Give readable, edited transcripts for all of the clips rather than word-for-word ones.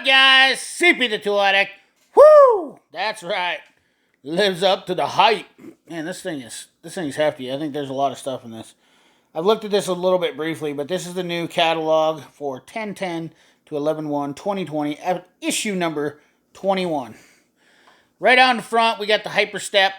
guys? CP the Tool Addict. Woo! That's right. Lives up to the hype. Man, this thing is hefty. I think there's a lot of stuff in this. I've looked at this a little bit briefly, but this is the new catalog for 10/10 to 11/1/2020, issue number 21. Right on the front, we got the Hyperstep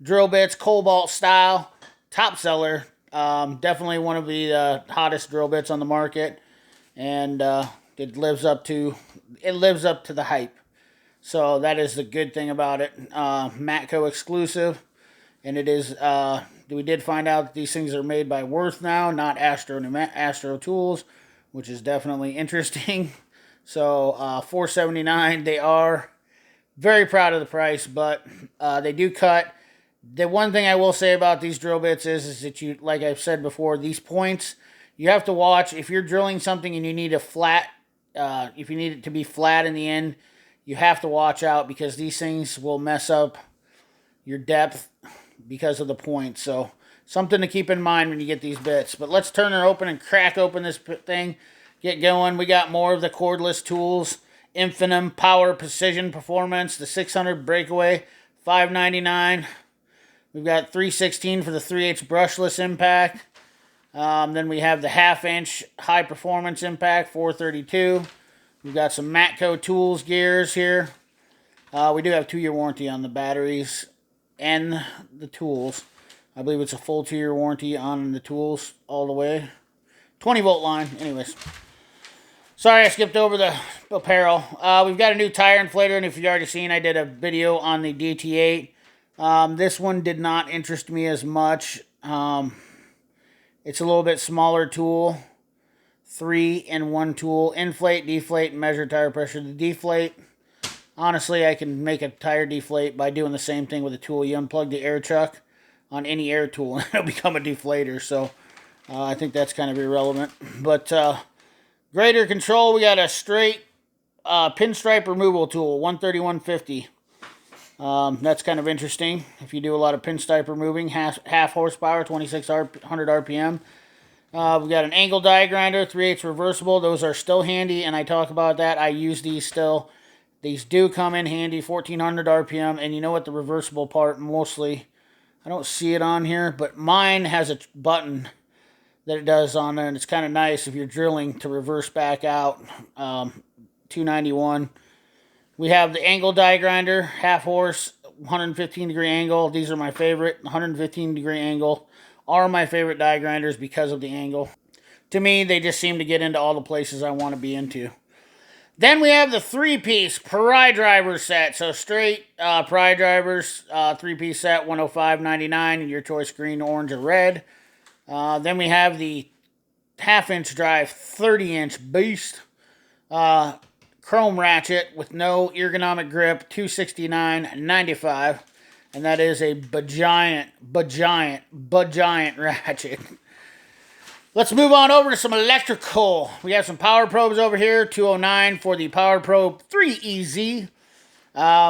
drill bits, Cobalt style, top seller. Definitely one of the hottest drill bits on the market, and it lives up to the hype. So that is the good thing about it. Matco exclusive, and it is. We did find out that these things are made by Worth now, not Astro Tools, which is definitely interesting. So $4.79. They are very proud of the price, but they do cut. The one thing I will say about these drill bits is that you, like I've said before, these points, you have to watch. If you're drilling something and you need a flat, if you need it to be flat in the end, you have to watch out because these things will mess up your depth because of the points. So something to keep in mind when you get these bits. But let's turn her open and crack open this thing. Get going. We got more of the cordless tools. Infinitum Power Precision Performance, the 600 Breakaway, $5.99. We've got 316 for the 3/8 brushless impact. Then we have the 1/2-inch high performance impact, $4.32. We've got some Matco Tools gears here. We do have 2-year warranty on the batteries and the tools. I believe it's a full 2-year warranty on the tools all the way. 20-volt line. Anyways. Sorry, I skipped over the apparel. We've got a new tire inflator, and if you've already seen, I did a video on the DT8. This one did not interest me as much. It's a little bit smaller tool. 3-in-1 tool. Inflate, deflate, and measure tire pressure. The deflate, honestly, I can make a tire deflate by doing the same thing with a tool. You unplug the air chuck on any air tool, and it'll become a deflator. So I think that's kind of irrelevant. But grader control, we got a straight pinstripe removal tool, 131.50. That's kind of interesting if you do a lot of pinstripe removing. Half horsepower, 2600 RPM. We've got an angle die grinder, 3/8 reversible. Those are still handy, and I talk about that. I use these still. These do come in handy, 1400 RPM. And you know what? The reversible part, mostly, I don't see it on here, but mine has a button that it does on there, and it's kind of nice if you're drilling to reverse back out. 291. We have the angle die grinder, half horse, 115 degree angle. These are my favorite. 115 degree angle are my favorite die grinders because of the angle. To me, they just seem to get into all the places I want to be into. Then we have the 3-piece pry driver set. So straight pry drivers, 3-piece set, $105.99. Your choice, green, orange, or red. Then we have the 1/2-inch drive, 30-inch beast. Chrome ratchet with no ergonomic grip, $269.95. And that is a giant ratchet. Let's move on over to some electrical. We have some power probes over here, $209 for the Power Probe 3EZ.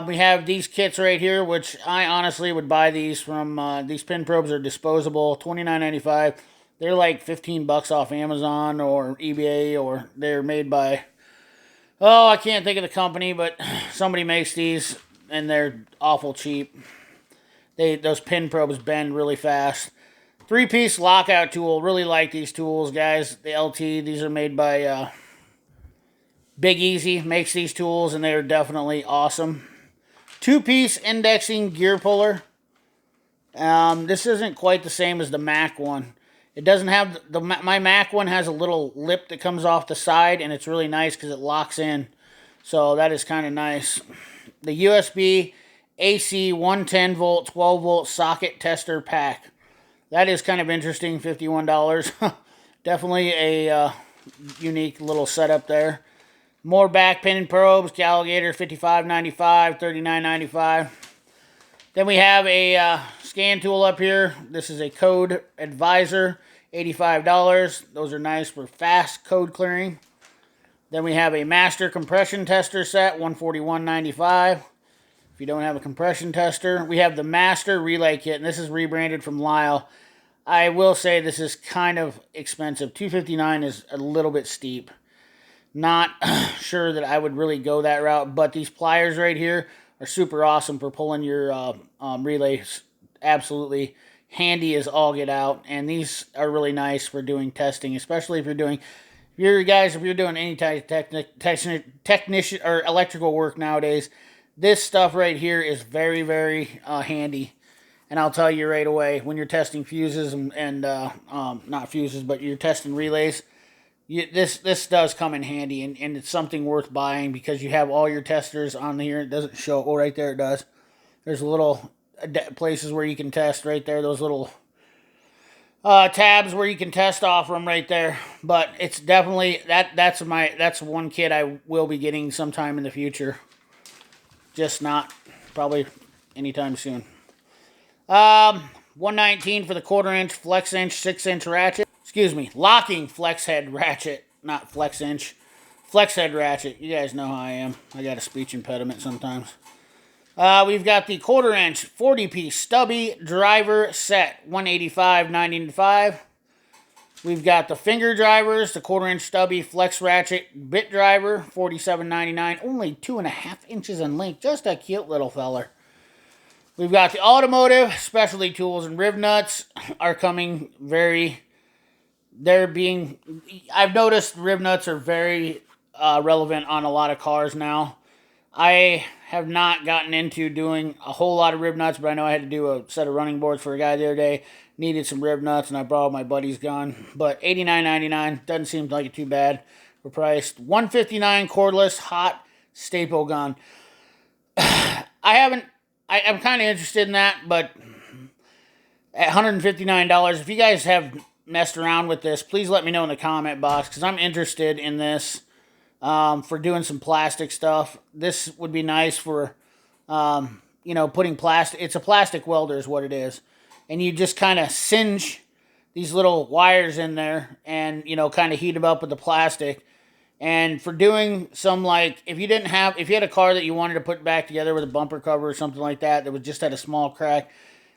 We have these kits right here, which I honestly would buy these from. These pin probes are disposable, $29.95. They're like $15 off Amazon or eBay, or they're made by, I can't think of the company, but somebody makes these, and they're awful cheap. Those pin probes bend really fast. 3-piece lockout tool. Really like these tools, guys. The LT, these are made by Big Easy. Makes these tools, and they are definitely awesome. 2-piece indexing gear puller. This isn't quite the same as the Mac one. It doesn't have my Mac one has a little lip that comes off the side, and it's really nice because it locks in. So that is kind of nice. The USB AC 110 volt 12 volt socket tester pack. That is kind of interesting, $51. Definitely a unique little setup there. More back pin probes, Alligator, $55.95, $39.95. Then we have a scan tool up here. This is a code advisor, $85. Those are nice for fast code clearing. Then we have a master compression tester set, $141.95. If you don't have a compression tester, we have the master relay kit, and this is rebranded from Lyle. I will say this is kind of expensive. $259 is a little bit steep. Not sure that I would really go that route, but these pliers right here are super awesome for pulling your relays. Absolutely handy as all get out, and these are really nice for doing testing, especially if you're doing, if you're doing any type of technician or electrical work nowadays. This stuff right here is very, very handy. And I'll tell you right away, when you're testing fuses and not fuses, but you're testing relays, this does come in handy, and it's something worth buying because you have all your testers on here. It doesn't show. Oh, right there it does. There's little places where you can test right there. Those little tabs where you can test off them right there. But it's definitely that's one kit I will be getting sometime in the future. Just not probably anytime soon. 119 for the 1/4 inch, flex inch, 6-inch ratchet. Excuse me, locking flex head ratchet, not flex inch. Flex head ratchet. You guys know how I am. I got a speech impediment sometimes. We've got the 1/4 inch 40-piece stubby driver set, $185.95. We've got the finger drivers, the 1/4 inch stubby flex ratchet bit driver, $47.99. Only 2.5 inches in length. Just a cute little feller. We've got the Automotive specialty tools and riv nuts are coming I've noticed riv nuts are very relevant on a lot of cars now. I have not gotten into doing a whole lot of rib nuts, but I know I had to do a set of running boards for a guy the other day. Needed some rib nuts, and I borrowed my buddy's gun. But $89.99 doesn't seem like it too bad for price. $159 cordless hot staple gun. I'm kind of interested in that, but at $159, if you guys have messed around with this, please let me know in the comment box, because I'm interested in this for doing some plastic stuff. This would be nice for, putting plastic. It's a plastic welder is what it is. And you just kind of singe these little wires in there and, kind of heat them up with the plastic. And for doing some, like, if you had a car that you wanted to put back together with a bumper cover or something like that was just had a small crack,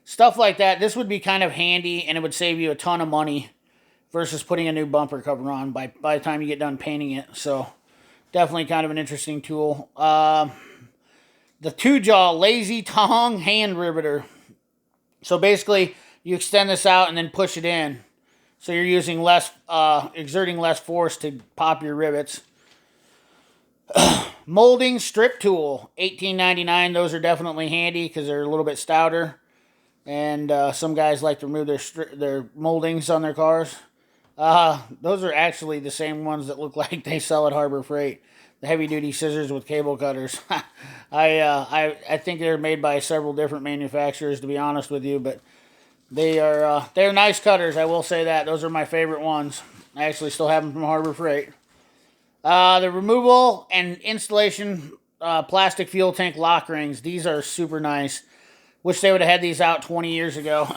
stuff like that, this would be kind of handy, and it would save you a ton of money versus putting a new bumper cover on by the time you get done painting it. So definitely kind of an interesting tool. The 2-jaw lazy tong hand riveter. So basically, you extend this out and then push it in. So you're using exerting less force to pop your rivets. Molding strip tool, $18.99. Those are definitely handy because they're a little bit stouter. And some guys like to remove their moldings on their cars. Those are actually the same ones that look like they sell at Harbor Freight. The heavy-duty scissors with cable cutters. I think they're made by several different manufacturers, to be honest with you, but they're nice cutters, I will say that. Those are my favorite ones. I actually still have them from Harbor Freight. The removal and installation plastic fuel tank lock rings. These are super nice. Wish they would have had these out 20 years ago,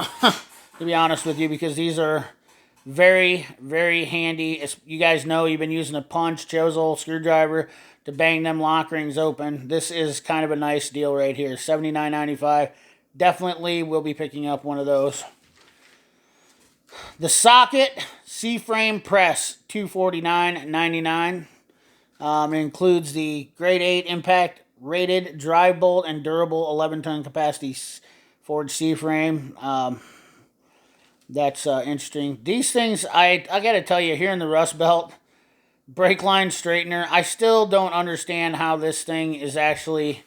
to be honest with you, because these are very, very handy. As you guys know, you've been using a punch, chisel, screwdriver to bang them lock rings open. This is kind of a nice deal right here. $79.95. Definitely will be picking up one of those. The socket C-frame press, $249.99. It includes the grade 8 impact rated drive bolt and durable 11-ton capacity forged C-frame. That's interesting. These things, I got to tell you, here in the Rust Belt, brake line straightener, I still don't understand how this thing is actually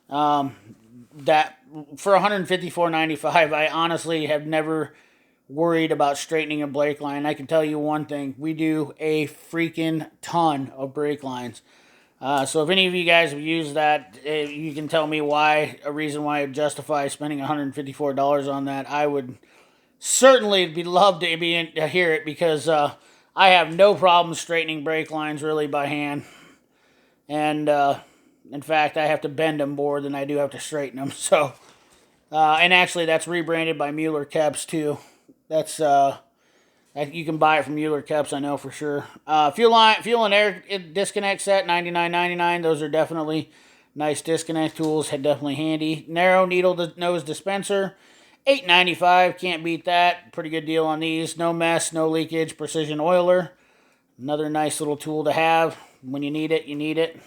that for $154.95. I honestly have never worried about straightening a brake line. I can tell you one thing: we do a freaking ton of brake lines. So if any of you guys have used that, you can tell me a reason why it justify spending $154 on that. I would certainly love to hear it, because I have no problem straightening brake lines really by hand. And in fact, I have to bend them more than I do have to straighten them. So, and actually, that's rebranded by Mueller Keps too. That's you can buy it from Mueller Keps, I know for sure. Fuel and air disconnect set, $99.99. Those are definitely nice disconnect tools. Definitely handy. Narrow needle nose dispenser, $8.95. Can't beat that. Pretty good deal on these. No mess, no leakage. Precision oiler. Another nice little tool to have. When you need it, you need it.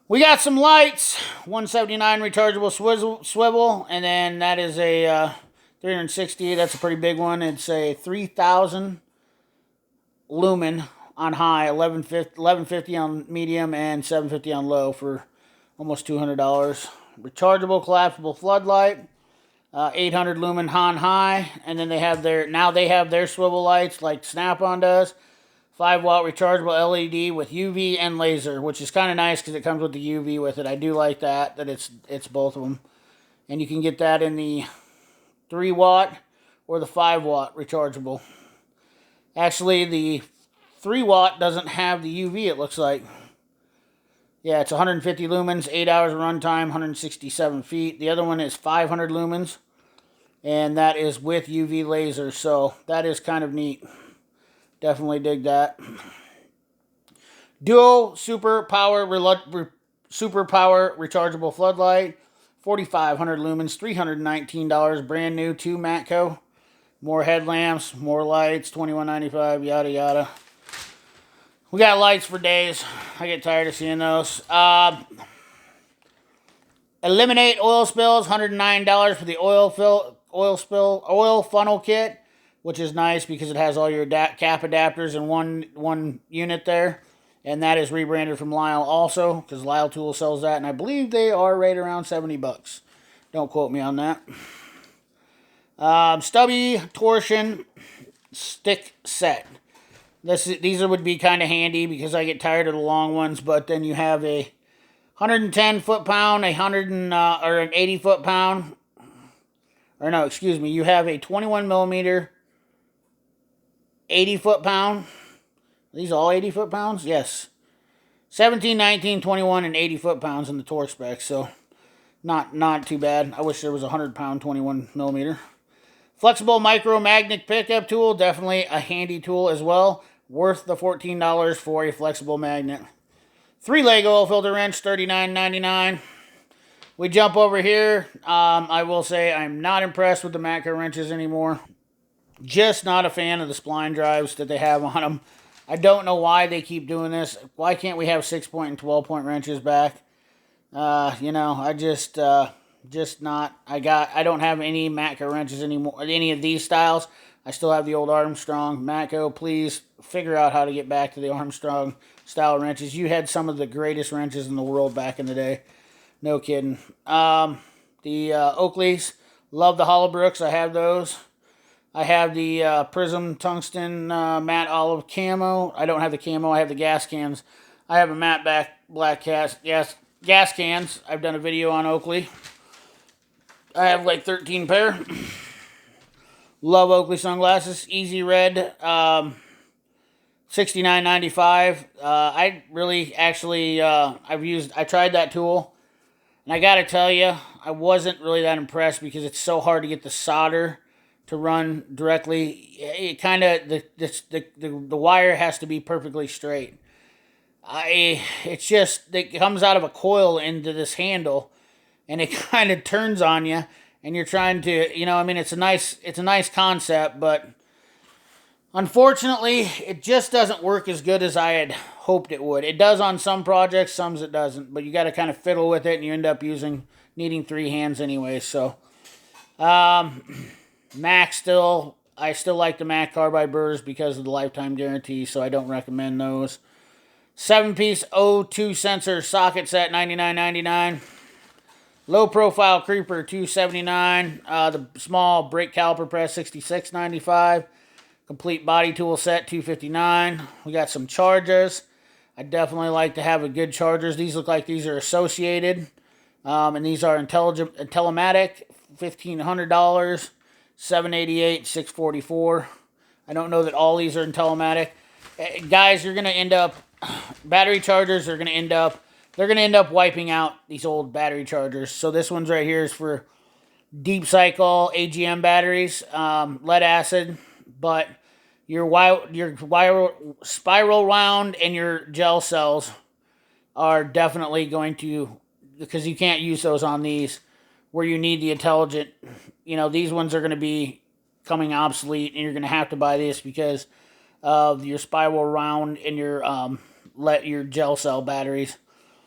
We got some lights. 179 rechargeable swivel. And then that is a 360. That's a pretty big one. It's a 3,000 lumen on high, 1150 on medium, and 750 on low for almost $200. Rechargeable collapsible floodlight, 800 lumen on high, and then they have their swivel lights like Snap-on does. 5-watt rechargeable LED with UV and laser, which is kind of nice because it comes with the UV with it. I do like that it's both of them, and you can get that in the 3-watt or the 5-watt rechargeable. Actually, the 3-watt doesn't have the UV, it looks like. Yeah, it's 150 lumens, 8 hours of runtime, 167 feet. The other one is 500 lumens, and that is with UV laser, so that is kind of neat. Definitely dig that. Dual super power rechargeable floodlight, 4,500 lumens, $319, brand new to Matco. More headlamps, more lights, $21.95, yada yada. We got lights for days. I get tired of seeing those. Eliminate oil spills, $109 for the oil funnel kit, which is nice because it has all your cap adapters in one unit there. And that is rebranded from Lyle also, because Lyle Tool sells that, and I believe they are right around $70. Don't quote me on that. Stubby torsion stick set. These would be kind of handy because I get tired of the long ones, but then you have a 110 foot-pound, or an 80 foot-pound, or no, excuse me, you have a 21 millimeter 80 foot-pound. Are these all 80 foot-pounds? Yes. 17, 19, 21, and 80 foot-pounds in the torque specs, so not too bad. I wish there was a 100-pound 21 millimeter. Flexible micro magnet pickup tool, definitely a handy tool as well. Worth the $14 for a flexible magnet. 3-leg oil filter wrench, $39.99. We jump over here. I will say I'm not impressed with the Matco wrenches anymore. Just not a fan of the spline drives that they have on them. I don't know why they keep doing this. Why can't we have 6-point and 12-point wrenches back? I just not. I don't have any Matco wrenches anymore. Any of these styles. I still have the old Armstrong. Matco, please figure out how to get back to the Armstrong style wrenches. You had some of the greatest wrenches in the world back in the day. No kidding. The Oakleys, love the Hollowbrooks. I have those. I have the Prism Tungsten Matte Olive Camo. I don't have the camo. I have the gas cans. I have a matte black gas cans. I've done a video on Oakley. I have like 13 pair. Love Oakley sunglasses. Easy Red, $69.95. I really actually I tried that tool, and I gotta tell you, I wasn't really that impressed because it's so hard to get the solder to run directly. It kind of the wire has to be perfectly straight. It comes out of a coil into this handle, and it kind of turns on you. And you're trying to, it's a nice concept, but unfortunately, it just doesn't work as good as I had hoped it would. It does on some projects, some it doesn't, but you got to kind of fiddle with it, and you end up needing 3 hands anyway. So, Mac I still like the Mac carbide burrs because of the lifetime guarantee, so I don't recommend those. 7-piece O2 sensor socket set, $99.99. Low profile creeper, $279. The small brake caliper press, $66.95. Complete body tool set, $259. We got some chargers. I definitely like to have a good chargers. These look like these are associated. And these are Telematic, $1,500. $788, $644. I don't know that all these are in Telematic. Guys, you're going to end up, battery chargers are going to end up, they're going to end up wiping out these old battery chargers. So this one's right here is for deep cycle AGM batteries, lead acid, but your spiral wound and your gel cells are definitely going to, because you can't use those on these where you need the intelligent, these ones are going to be coming obsolete, and you're going to have to buy this because of your spiral wound and your let your gel cell batteries.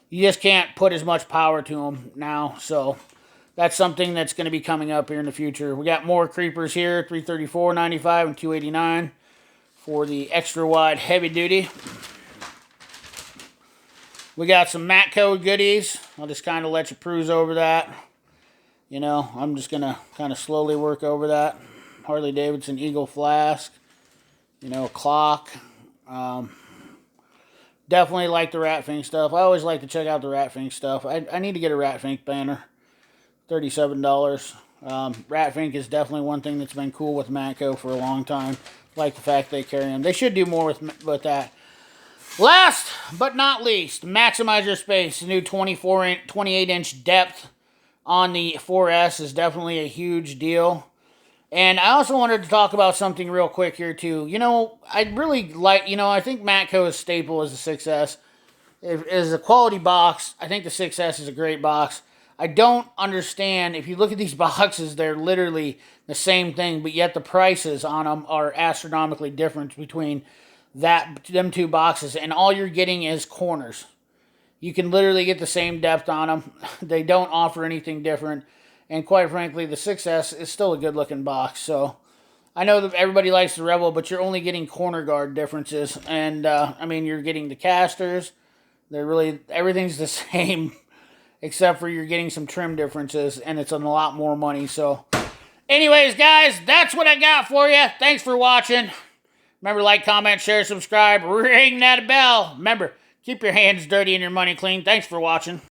You just can't put as much power to them now, so that's something that's going to be coming up here in the future. We got more creepers here, 334.95 and 289 for the extra wide heavy duty. We got some Matco goodies. I'll just kind of let you peruse over that. You know, I'm just going to kind of slowly work over that. Harley Davidson Eagle Flask. You know, clock. Definitely like the Rat Fink stuff. I always like to check out the Rat Fink stuff. I need to get a Rat Fink banner. $37. Rat Fink is definitely one thing that's been cool with Matco for a long time. Like the fact they carry them. They should do more with that. Last but not least, maximize your space. The new 28-inch depth on the 4S is definitely a huge deal. And I also wanted to talk about something real quick here too. You know, I really like, you know, I think Matco's staple is the 6S. It is a quality box. I think the 6S is a great box. I don't understand, if you look at these boxes, they're literally the same thing, but yet the prices on them are astronomically different between them two boxes, and all you're getting is corners. You can literally get the same depth on them. They don't offer anything different. And quite frankly, the 6S is still a good-looking box. So I know that everybody likes the Rebel, but you're only getting corner guard differences. And, I mean, you're getting the casters. They're really, everything's the same, except for you're getting some trim differences, and it's a lot more money. So anyways, guys, that's what I got for you. Thanks for watching. Remember, like, comment, share, subscribe, ring that bell. Remember, keep your hands dirty and your money clean. Thanks for watching.